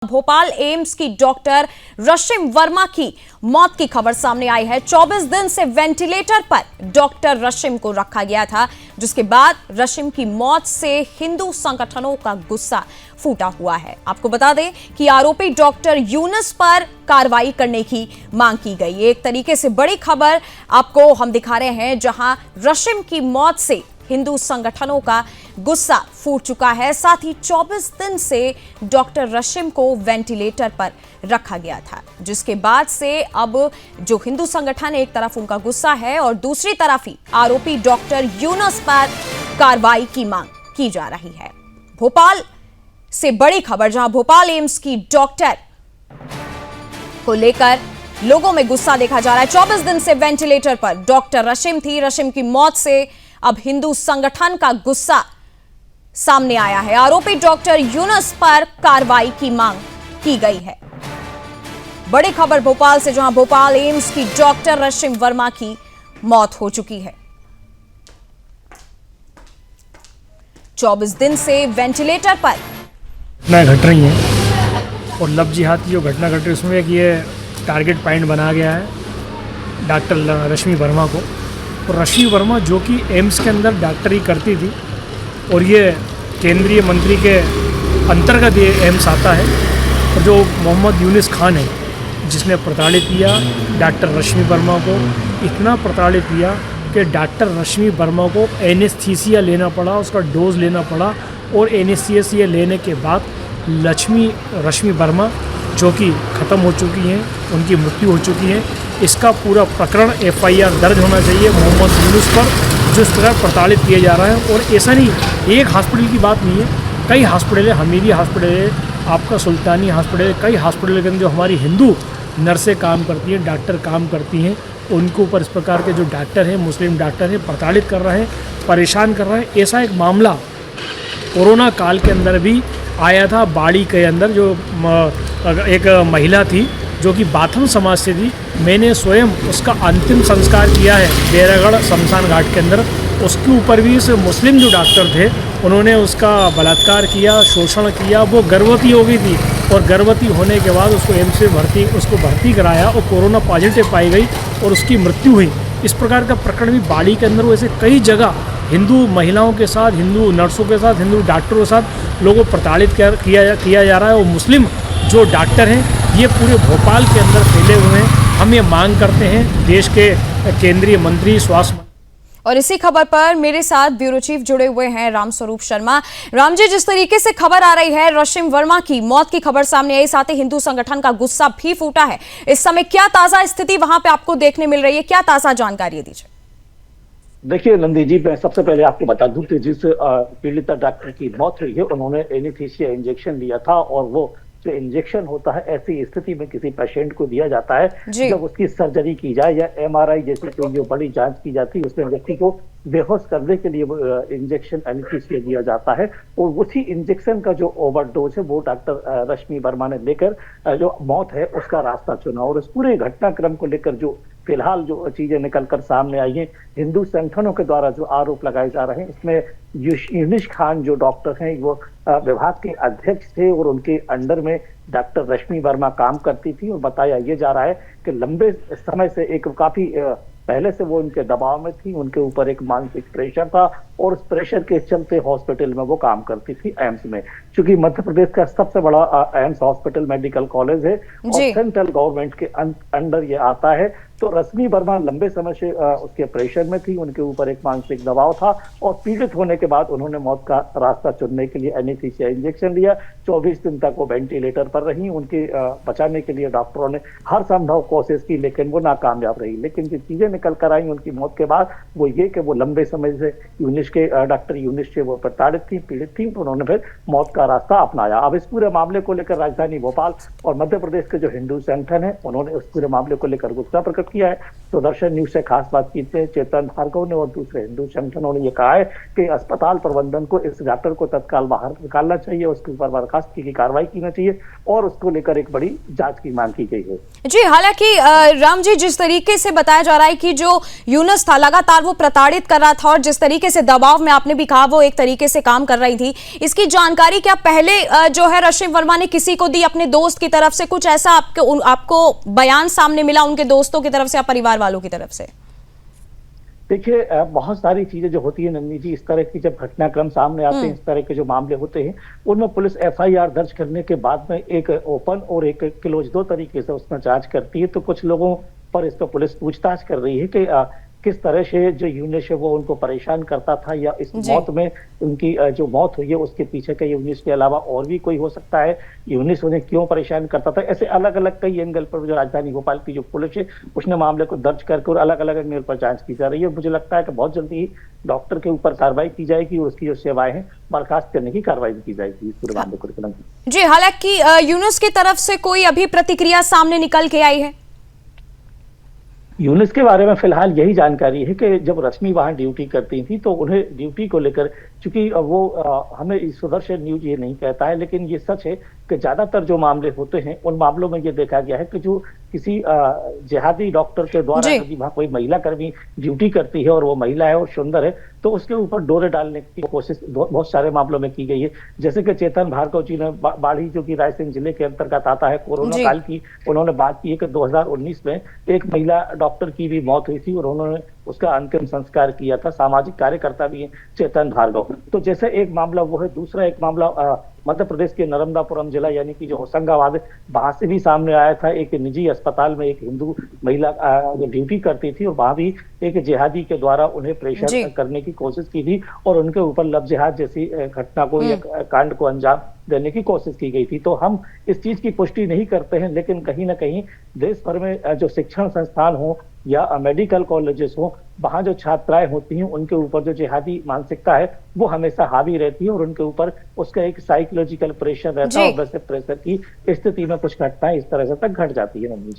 Bhopal AIIMS की doctor Rashim Verma की मौत की खबर सामने आई है। 24 दिन से वेंटिलेटर पर डॉक्टर रशिम को रखा गया था, जिसके बाद रशिम की मौत से हिंदू संगठनों का गुस्सा फूटा हुआ है। आपको बता दें कि आरोपी डॉक्टर यूनुस पर कार्रवाई करने की मांग की गई। एक तरीके से बड़ी खबर आपको हम दिखा रहे हैं, जहां रशिम की मौत से हिंदू संगठनों का गुस्सा फूट चुका है। साथ ही 24 दिन से डॉक्टर रशिम को वेंटिलेटर पर रखा गया था, जिसके बाद से अब जो हिंदू संगठन एक तरफ उनका गुस्सा है और दूसरी तरफ ही आरोपी डॉक्टर यूनुस पर कार्रवाई की मांग की जा रही है। भोपाल से बड़ी खबर, जहां भोपाल एम्स की डॉक्टर को लेकर लोगों में गुस्सा देखा जा रहा है। 24 दिन से वेंटिलेटर पर डॉक्टर रशिम थी। रशिम की मौत से अब हिंदू संगठन का गुस्सा सामने आया है। आरोपी डॉक्टर यूनुस पर कार्रवाई की मांग की गई है। बड़ी खबर भोपाल से, जहां भोपाल एम्स की डॉक्टर रशिम वर्मा की मौत हो चुकी है। 24 दिन से वेंटिलेटर पर घटनाएं घट रही हैं और लव जिहाद की जो घटना घट रही है उसमें एक ये टारगेट पॉइंट बनाया गया है डॉक्टर रश्मि वर्मा को। और रश्मि वर्मा जो कि एम्स के अंदर डॉक्टरी करती थी और ये केंद्रीय मंत्री के अंतर्गत ये एम्स आता है। और जो मोहम्मद यूनुस खान है जिसने प्रताड़ित किया डॉक्टर रश्मि वर्मा को, इतना प्रताड़ित किया कि डॉक्टर रश्मि वर्मा को एनेस्थीसिया लेना पड़ा, उसका डोज लेना पड़ा। और एनेस्थीसिया लेने के बाद रश्मि वर्मा जो कि ख़त्म हो चुकी हैं, उनकी मृत्यु हो चुकी है। इसका पूरा प्रकरण FIR दर्ज होना चाहिए मोहम्मद यूनुस पर, जो इस तरह प्रताड़ित किया जा रहा है। और ऐसा नहीं, एक हॉस्पिटल की बात नहीं है, कई हॉस्पिटल है, हमीदी हॉस्पिटल है, आपका सुल्तानी हॉस्पिटल है, कई हॉस्पिटल के अंदर जो हमारी हिंदू नर्सें काम करती हैं, डॉक्टर काम करती हैं, उनके ऊपर इस प्रकार के जो डॉक्टर हैं, मुस्लिम डॉक्टर हैं, प्रताड़ित कर रहे हैं, परेशान कर रहे हैं। ऐसा एक मामला कोरोना काल के अंदर भी आया था बाड़ी के अंदर, जो एक महिला थी जो कि बाथम समाज से थी। मैंने स्वयं उसका अंतिम संस्कार किया है बैरागढ़ शमशान घाट के अंदर। उसके ऊपर भी इस मुस्लिम जो डॉक्टर थे उन्होंने उसका बलात्कार किया, शोषण किया। वो गर्भवती हो गई थी और गर्भवती होने के बाद उसको एम्स में उसको भर्ती कराया और कोरोना पॉजिटिव पाई गई और उसकी मृत्यु हुई। इस प्रकार का प्रकरण भी बाड़ी के अंदर वैसे कई जगह हिंदू महिलाओं के साथ, हिंदू नर्सों के साथ, हिंदू डॉक्टरों के साथ लोगों को प्रताड़ित किया जा रहा है। और मुस्लिम जो डॉक्टर हैं ये पूरे भोपाल के अंदर फैले हुए हैं। हम ये मांग करते हैं देश के केंद्रीय मंत्री स्वास्थ्य। और इसी खबर पर मेरे साथ ब्यूरो चीफ जुड़े हुए हैं राम स्वरूप शर्मा। राम जी, जिस तरीके से खबर आ रही है, रशिम वर्मा की मौत की खबर सामने आई, साथ ही हिंदू संगठन का गुस्सा भी फूटा है। इस समय क्या ताजा स्थिति वहां पे आपको देखने मिल रही है, क्या ताजा जानकारी दीजिए? देखिए नंदी जी, मैं सबसे पहले आपको बता दूं कि जिस पीड़िता डॉक्टर की मौत हुई है उन्होंने एनेस्थीसिया इंजेक्शन लिया था। और वो जो इंजेक्शन होता है ऐसी स्थिति में किसी पेशेंट को दिया जाता है जब उसकी सर्जरी की जाए या MRI जैसी कोई जो बड़ी जांच की जाती है, उसमें व्यक्ति को बेहोश करने के लिए इंजेक्शन एनेस्थीसिया दिया जाता है। और उसी इंजेक्शन का जो ओवरडोज है वो डॉक्टर रश्मि वर्मा ने लेकर जो मौत है उसका रास्ता चुना। और इस पूरे घटनाक्रम को लेकर जो फिलहाल जो चीजें निकलकर सामने आई हैं, हिंदू संगठनों के द्वारा जो आरोप लगाए जा रहे हैं, इसमें यूनुस खान जो डॉक्टर हैं वो विभाग के अध्यक्ष थे और उनके अंडर में डॉक्टर रश्मि वर्मा काम करती थी। और बताया ये जा रहा है कि लंबे समय से एक काफी पहले से वो उनके दबाव में थी, उनके ऊपर एक मानसिक प्रेशर था और उस प्रेशर के चलते हॉस्पिटल में वो काम करती थी एम्स में। क्योंकि मध्य प्रदेश का सबसे बड़ा एम्स हॉस्पिटल मेडिकल कॉलेज है और सेंट्रल गवर्नमेंट के अंडर ये आता है। तो रश्मि वर्मा लंबे समय से उसके प्रेशर में थी, उनके ऊपर एक मानसिक दबाव था और पीड़ित होने के बाद उन्होंने मौत का रास्ता चुनने के लिए एनेस्थीसिया इंजेक्शन लिया। 24 दिन तक वो वेंटिलेटर पर रही। उनके बचाने के लिए डॉक्टरों ने हर संभव कोशिश की, लेकिन वो नाकामयाब रही। लेकिन जो चीजें निकल कर आई उनकी मौत के बाद वो ये कि वो लंबे समय से डॉक्टर यूनुस से वो प्रताड़ित थी, पीड़ित थी, तो उन्होंने फिर मौत का रास्ता अपनाया। अब इस पूरे मामले को लेकर राजधानी भोपाल और मध्य प्रदेश के जो हिंदू संगठन है उन्होंने उस पूरे मामले को लेकर गुस्सा प्रकट किया है। तो दर्शन न्यूज से खास बात की थी चेतन भार्गव ने और दूसरे हिंदू संगठनों ने यह कहा है कि अस्पताल प्रबंधन को इस डॉक्टर को तत्काल बाहर निकालना चाहिए, उसके ऊपर बर्खास्तगी की कार्रवाई की चाहिए और उसको लेकर एक बड़ी जांच की मांग की गई है। जी, हालांकि राम जी, जिस तरीके से बताया जा रहा है कि जो यूनुस था लगातार वो प्रताड़ित कर रहा था और जिस तरीके से दबाव में आपने भी कहा वो एक तरीके से काम कर रही थी, इसकी जानकारी क्या क्या पहले जो है रशिम वर्मा ने किसी को दी अपने दोस्त की तरफ से, कुछ ऐसा आपको बयान सामने मिला उनके दोस्तों की तरफ से या परिवार वालों की तरफ से? देखिए बहुत सारी चीजें जो होती है नंदिनी जी, इस तरह की जब घटनाक्रम सामने आते हैं, इस तरह के जो मामले होते हैं, उनमें पुलिस एफआईआर दर्ज करने के बाद में एक ओपन और एक क्लोज, दो तरीके से उसमें जांच करती है। तो कुछ लोगों पर इस पर पुलिस पूछताछ कर रही है कि किस तरह से जो यूनिश है वो उनको परेशान करता था, या इस मौत में उनकी जो मौत हुई है उसके पीछे का यूनिश के अलावा और भी कोई हो सकता है, यूनिश उन्हें क्यों परेशान करता था। ऐसे अलग अलग कई एंगल पर जो राजधानी भोपाल की जो पुलिस है उसने मामले को दर्ज करके और अलग अलग एंगल पर जांच की जा रही है। मुझे लगता है कि बहुत जल्दी ही डॉक्टर के ऊपर कार्रवाई की जाएगी और उसकी जो सेवाएं हैं बर्खास्त करने की कार्रवाई की जाएगी इस पूरे मामले को लेकर। जी, हालांकि यूनुस की तरफ से कोई अभी प्रतिक्रिया सामने निकल के आई है? यूनिस के बारे में फिलहाल यही जानकारी है कि जब रश्मि वहां ड्यूटी करती थी तो उन्हें ड्यूटी को लेकर, चूंकि वो हमें सुदर्शन न्यूज ये नहीं कहता है, लेकिन ये सच है कि ज्यादातर जो मामले होते हैं उन मामलों में ये देखा गया है कि जो किसी जिहादी डॉक्टर के द्वारा यदि वहां कोई महिला कर्मी ड्यूटी करती है और वो महिला है और सुंदर है तो उसके ऊपर डोरे डालने की कोशिश बहुत सारे मामलों में की गई है। जैसे कि चेतन भार्गव जी ने बाड़ी, जो कि रायसेन जिले के अंतर्गत आता है, कोरोना काल की उन्होंने बात की है कि 2019 में एक महिला डॉक्टर की भी मौत हुई थी और उन्होंने उसका अंतिम संस्कार किया था। सामाजिक कार्यकर्ता भी है चेतन भार्गव। तो जैसे एक मामला वो है, दूसरा एक मामला मध्य प्रदेश के नर्मदापुरम जिला यानी कि जो होशंगाबाद, वहां से भी सामने आया था। एक निजी अस्पताल में एक हिंदू महिला जो ड्यूटी करती थी और वहां भी एक जिहादी के द्वारा उन्हें प्रेशर करने की कोशिश की थी और उनके ऊपर लव जिहाद जैसी घटना को या कांड को अंजाम देने की कोशिश की गई थी। तो हम इस चीज की पुष्टि नहीं करते हैं, लेकिन कहीं ना कहीं देश भर में जो शिक्षण संस्थान हो या मेडिकल कॉलेजेस हो, वहां जो छात्राएं होती हैं उनके ऊपर जो जिहादी मानसिकता है वो हमेशा हावी रहती है और उनके ऊपर उसका एक साइकोलॉजिकल प्रेशर रहता है और वैसे प्रेशर की स्थिति में कुछ घटनाएं इस तरह से तक घट जाती है। नंदी जी,